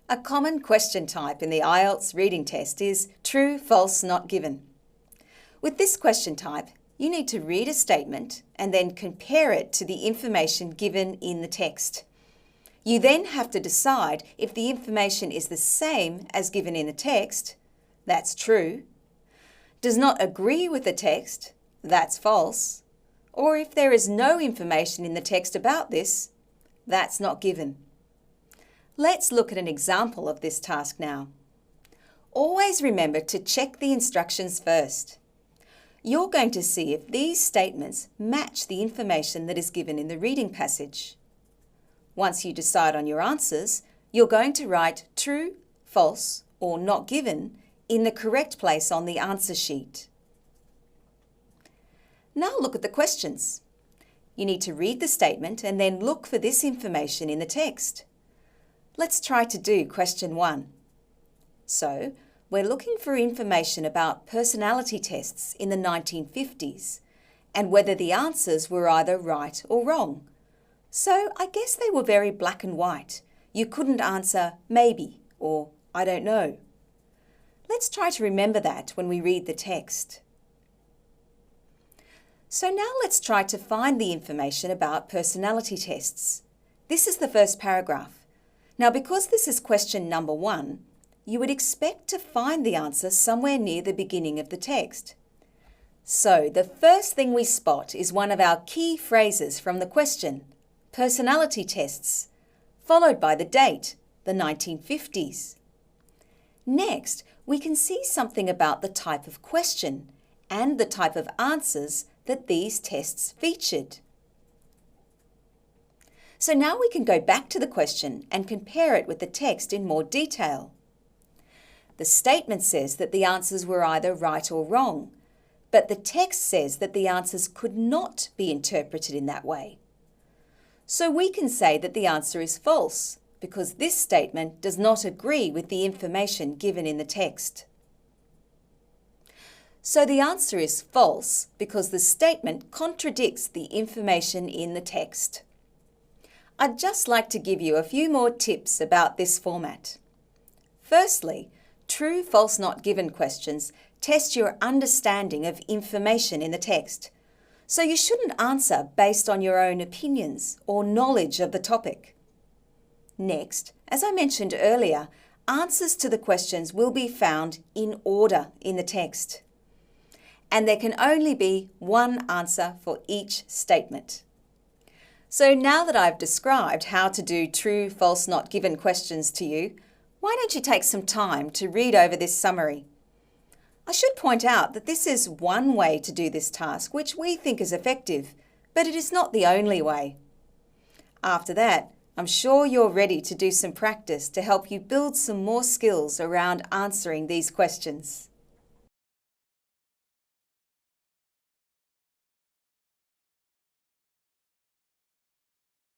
A common question type in the IELTS reading test is true, false, not given. With this question type, you need to read a statement and then compare it to the information given in the text. You then have to decide if the information is the same as given in the text, that's true, does not agree with the text, that's false, or if there is no information in the text about this, that's not given. Let's look at an example of this task now. Always remember to check the instructions first. You're going to see if these statements match the information that is given in the reading passage. Once you decide on your answers, you're going to write true, false, or not given in the correct place on the answer sheet. Now look at the questions. You need to read the statement and then look for this information in the text. Let's try to do question 1. So, we're looking for information about personality tests in the 1950s and whether the answers were either right or wrong. So, I guess they were very black and white. You couldn't answer maybe or I don't know. Let's try to remember that when we read the text. So now let's try to find the information about personality tests. This is the first paragraph. Now, because this is question number 1, you would expect to find the answer somewhere near the beginning of the text. So, the first thing we spot is one of our key phrases from the question, personality tests, followed by the date, the 1950s. Next, we can see something about the type of question and the type of answers that these tests featured. So now we can go back to the question and compare it with the text in more detail. The statement says that the answers were either right or wrong, but the text says that the answers could not be interpreted in that way. So we can say that the answer is false because this statement does not agree with the information given in the text. So the answer is false because the statement contradicts the information in the text. I'd just like to give you a few more tips about this format. Firstly, true, false, not given questions test your understanding of information in the text. So you shouldn't answer based on your own opinions or knowledge of the topic. Next, as I mentioned earlier, answers to the questions will be found in order in the text. And there can only be one answer for each statement. So now that I've described how to do true, false, not given questions to you, why don't you take some time to read over this summary? I should point out that this is one way to do this task which we think is effective, but it is not the only way. After that, I'm sure you're ready to do some practice to help you build some more skills around answering these questions.